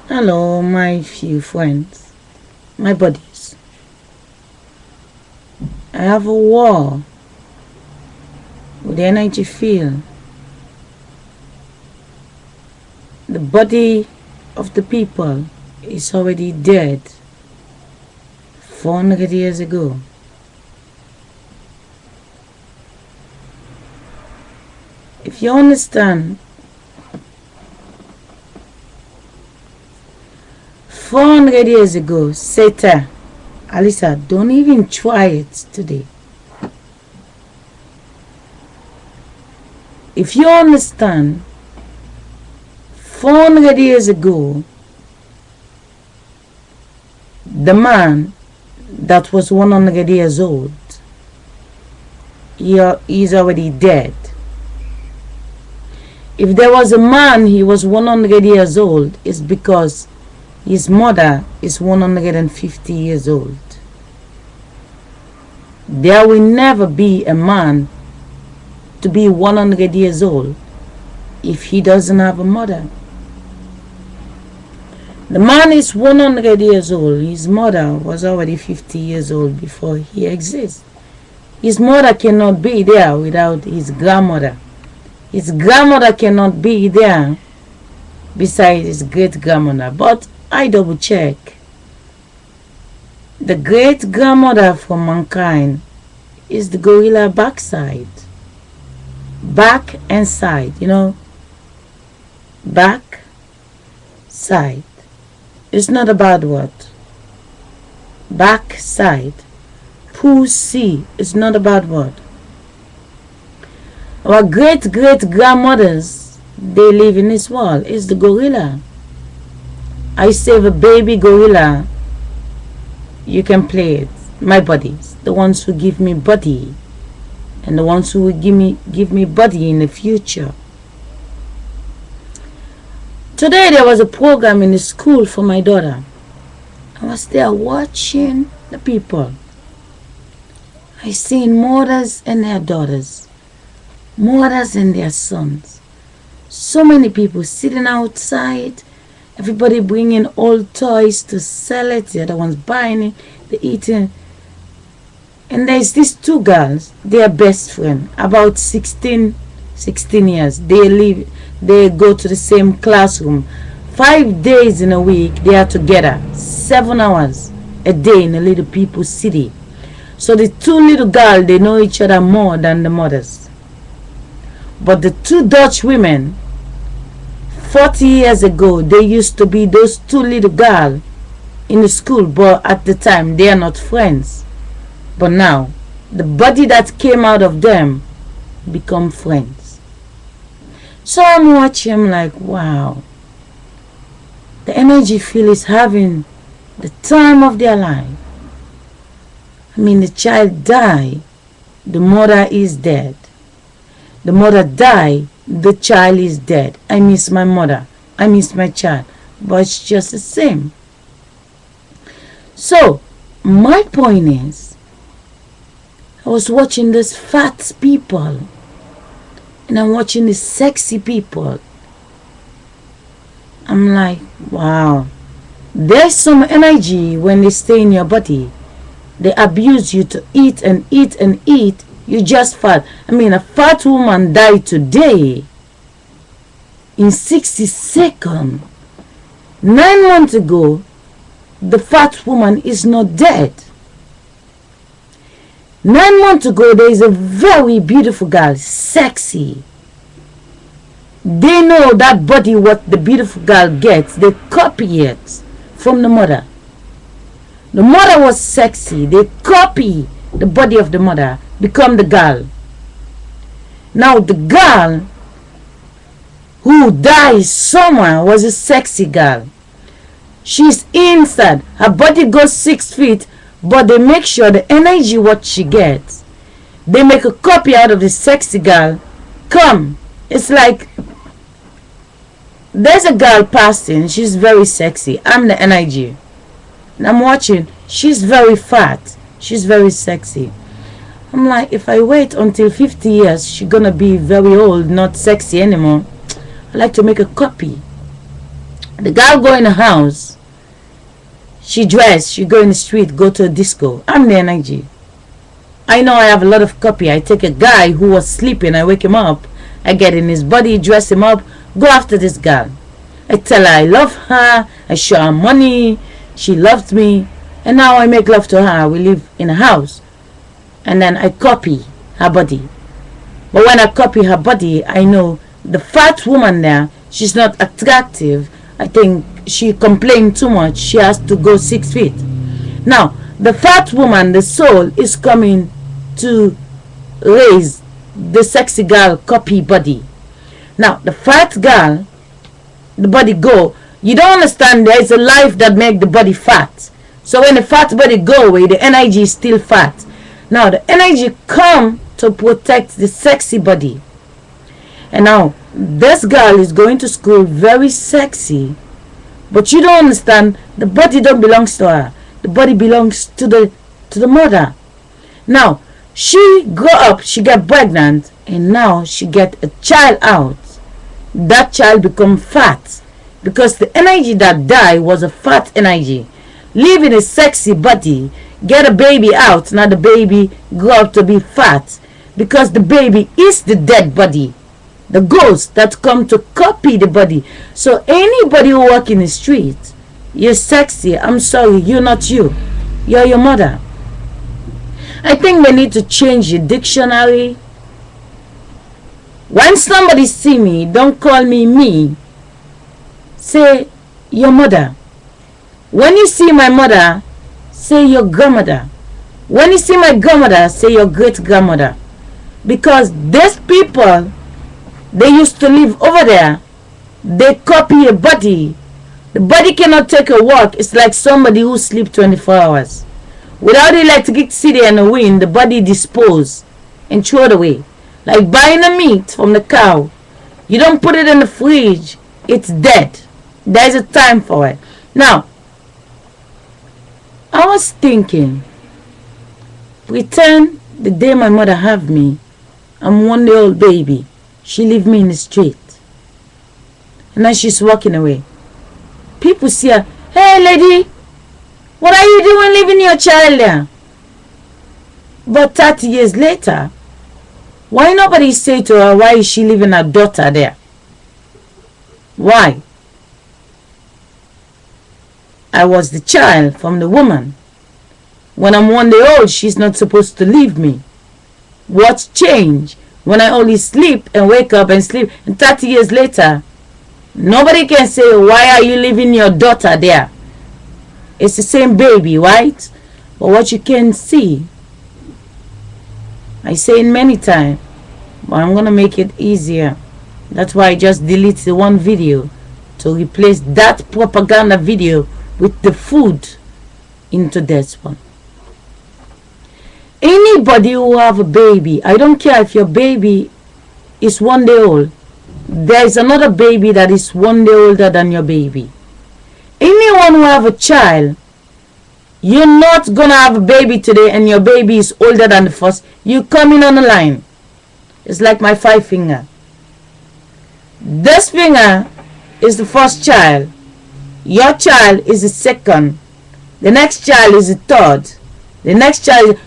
Hello, my few friends, my buddies. I have a war with the energy field. The body of the people is already dead 400 years ago. If you understand, 400 years ago, Seta, Alisa, don't even try it today. If you understand, 400 years ago, the man that was 100 years old, he's already dead. If there was a man, he was 100 years old, it's because his mother is 150 years old. There will never be a man to be 100 years old if he doesn't have a mother. The man is 100 years old. His mother was already 50 years old before he exists. His mother cannot be there without his grandmother. His grandmother cannot be there besides his great-grandmother. But I double check. The great grandmother for mankind is the gorilla backside. Back and side, back, side. It's not a bad word. Back, side. Pussy is not a bad word. Our great-great-grandmothers, they live in this world. It's the gorilla. I save a baby gorilla, you can play it. My buddies, the ones who give me body, and the ones who will give me body in the future. Today there was a program in the school for my daughter. I was there watching the people. I seen mothers and their daughters, mothers and their sons. So many people sitting outside. Everybody bringing old toys to sell it. The other ones buying it. They eating. And there's these two girls. They are best friends. About 16 years. They go to the same classroom. 5 days in a week they are together. 7 hours a day in a little people's city. So the two little girls, they know each other more than the mothers. But the two Dutch women, 40 years ago, they used to be those two little girls in the school, but at the time they are not friends. But now, the body that came out of them become friends. So I'm watching like, wow. The energy field is having the time of their life. I mean, the child died, the mother is dead. The mother died, the child is dead. I miss my mother, I miss my child, but it's just the same. So my point is, I was watching these fat people and I'm watching these sexy people. I'm like, wow, there's some energy when they stay in your body. They abuse you to eat and eat and eat. You just fat. I mean, a fat woman died today in 60 seconds. 9 months ago, the fat woman is not dead. 9 months ago, there is a very beautiful girl, sexy. They know that body, what the beautiful girl gets. They copy it from the mother. The mother was sexy. They copy the body of the mother, become the girl. Now the girl who dies somewhere was a sexy girl. She's inside. Her body goes 6 feet, but they make sure the energy what she gets, they make a copy out of the sexy girl. Come, it's like there's a girl passing. She's very sexy. I'm the energy. And I'm watching. She's very fat. She's very sexy. I'm like, if I wait until 50 years, she's gonna be very old, not sexy anymore. I like to make a copy The girl go in the house, she dress, she go in the street, go to a disco. I'm the energy. I know I have a lot of copy. I take a guy who was sleeping, I wake him up, I get in his body, dress him up, go after this girl. I tell her I love her, I show her money, she loved me, and now I make love to her. We live in a house, and then I copy her body. But when I copy her body, I know the fat woman there, she's not attractive. I think she complained too much. She has to go 6 feet. Now, the fat woman, the soul, is coming to raise the sexy girl copy body. Now, the fat girl, the body go. You don't understand, there is a life that make the body fat. So when the fat body go away, the energy is still fat. Now, the energy come to protect the sexy body. And now, this girl is going to school very sexy. But you don't understand, the body don't belongs to her. The body belongs to the mother. Now, she grow up, she get pregnant, and now she get a child out. That child become fat. Because the energy that died was a fat energy. Live in a sexy body, get a baby out, now the baby grow up to be fat. Because the baby is the dead body. The ghost that come to copy the body. So anybody who walk in the street, you're sexy, I'm sorry, you're not you. You're your mother. I think we need to change the dictionary. When somebody see me, don't call me me. Say your mother. When you see my mother, say your grandmother. When you see my grandmother, say your great grandmother. Because these people, they used to live over there. They copy a body. The body cannot take a walk. It's like somebody who sleep 24 hours. Without electricity and the wind, the body dispose and throw it away. Like buying the meat from the cow. You don't put it in the fridge. It's dead. There's a time for it. Now, I was thinking, pretend the day my mother have me, I'm 1 day old baby. She leave me in the street. And then she's walking away. People see her, hey lady, what are you doing leaving your child there? But 30 years later, why nobody say to her, why is she leaving her daughter there? Why? I was the child from the woman. When I'm 1 day old, she's not supposed to leave me. What's changed? When I only sleep and wake up and sleep, and 30 years later, nobody can say, why are you leaving your daughter there? It's the same baby, right? But what you can see, I say it many times, but I'm going to make it easier. That's why I just delete the one video to replace that propaganda video with the food into this one. Anybody who have a baby, I don't care if your baby is 1 day old, there is another baby that is 1 day older than your baby. Anyone who have a child, you're not gonna have a baby today and your baby is older than the first. You coming on the line. It's like my 5 finger. This finger is the first child. Your child is the second. The next child is the third. The next child,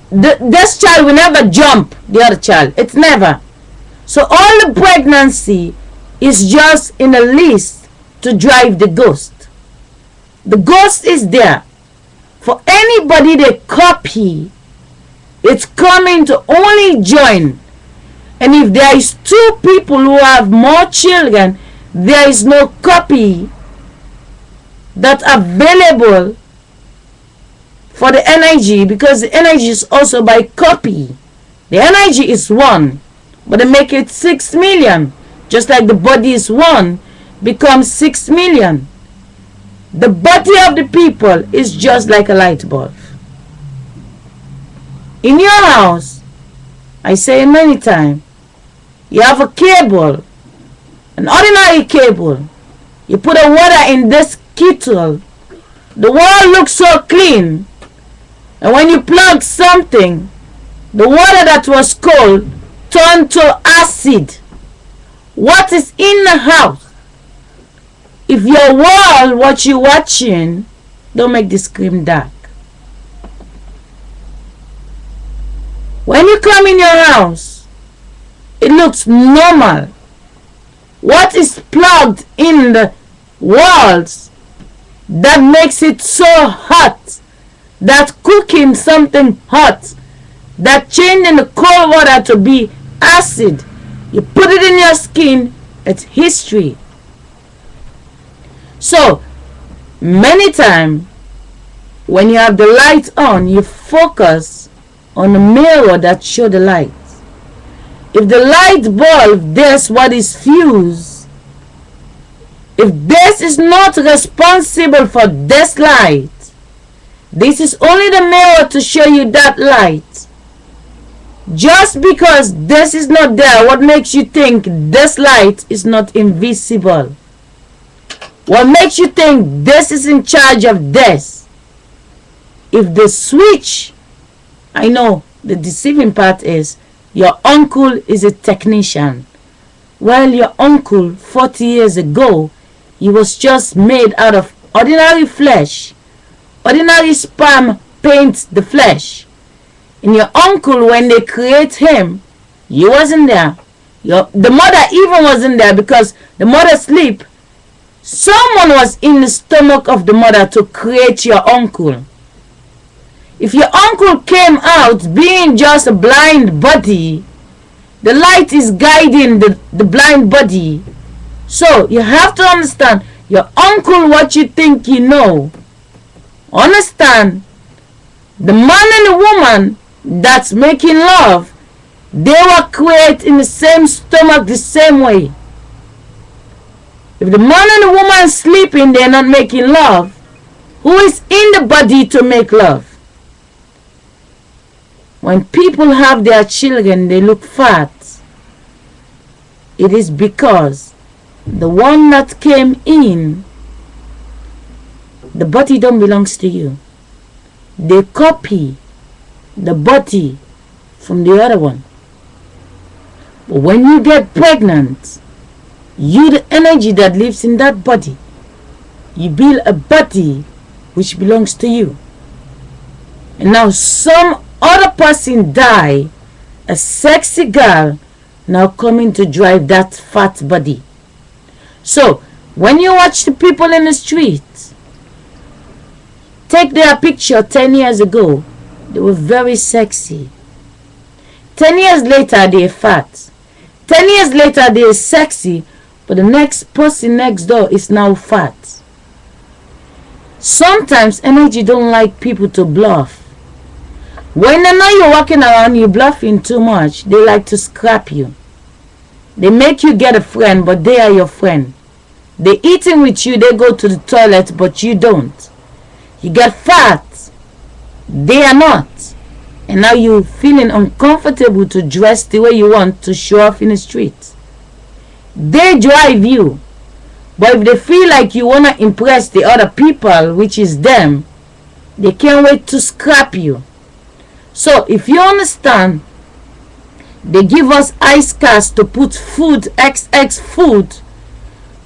this child will never jump the other child. It's never. So all the pregnancy is just in a list to drive the ghost. The ghost is there. For anybody they copy, it's coming to only join. And if there is 2 people who have more children, there is no copy that available for the energy, because the energy is also by copy. The energy is 1, but they make it 6 million. Just like the body is 1, becomes 6 million. The body of the people is just like a light bulb. In your house, I say it many times, you have a cable, an ordinary cable. You put a water in this kettle. The water looks so clean. And when you plug something, the water that was cold turned to acid. What is in the house If your wall, what you watching, don't make the screen dark. When you come in your house, it looks normal. What is plugged in the walls that makes it so hot, that cooking something hot, that changing the cold water to be acid, you put it in your skin, it's history. So many times when you have the light on, you focus on the mirror that show the light. If the light bulb, this what is fused, if this is not responsible for this light, this is only the mirror to show you that light. Just because this is not there, what makes you think this light is not invisible? What makes you think this is in charge of this? If the switch, I know the deceiving part is your uncle is a technician. Well, your uncle 40 years ago, he was just made out of ordinary flesh. Ordinary sperm paints the flesh. And your uncle, when they create him, he wasn't there. The mother even wasn't there, because the mother sleep. Someone was in the stomach of the mother to create your uncle. If your uncle came out being just a blind body, the light is guiding the blind body. So you have to understand, your uncle, what you think you know. Understand, the man and the woman that's making love, they were created in the same stomach the same way. If the man and the woman sleeping, they're not making love. Who is in the body to make love? When people have their children, they look fat. It is because the one that came in, the body don't belongs to you. They copy the body from the other one. But when you get pregnant, you, the energy that lives in that body, you build a body which belongs to you. And now some other person die, a sexy girl now coming to drive that fat body. So when you watch the people in the street, take their picture 10 years ago, they were very sexy. 10 years later, they're fat. 10 years later, they're sexy, but the next person next door is now fat. Sometimes energy don't like people to bluff. When they know you're walking around, you're bluffing too much, they like to scrap you. They make you get a friend, but they are your friend. They eating with you, they go to the toilet, but you don't. You get fat, they are not. And now you're feeling uncomfortable to dress the way you want to show off in the street. They drive you. But if they feel like you want to impress the other people, which is them, they can't wait to scrap you. So if you understand, they give us ice cards to put food, XX food,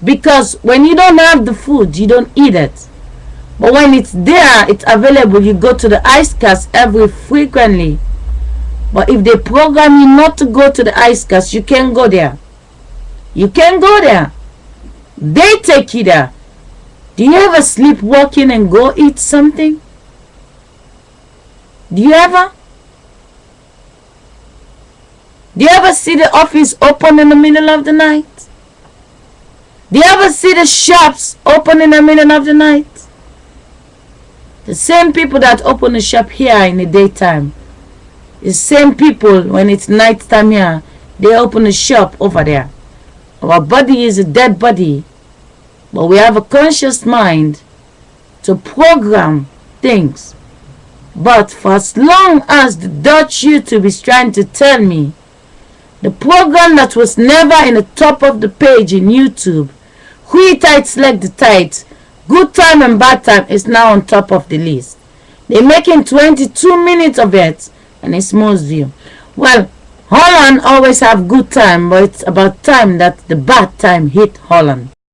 because when you don't have the food, you don't eat it. But when it's there, it's available, you go to the ice cards every frequently. But if they program you not to go to the ice cards, you can't go there. You can't go there. They take you there. Do you ever sleep walking and go eat something? Do you ever? Do you ever see the office open in the middle of the night? Do you ever see the shops open in the middle of the night? The same people that open the shop here in the daytime, the same people when it's night time here, they open the shop over there. Our body is a dead body, but we have a conscious mind to program things. But for as long as the Dutch YouTube is trying to tell me, the program that was never in the top of the page in YouTube, goede tijden, slechte, good time and bad time, is now on top of the list. They're making 22 minutes of it, and it's most view. Well, Holland always have good time, but it's about time that the bad time hit Holland.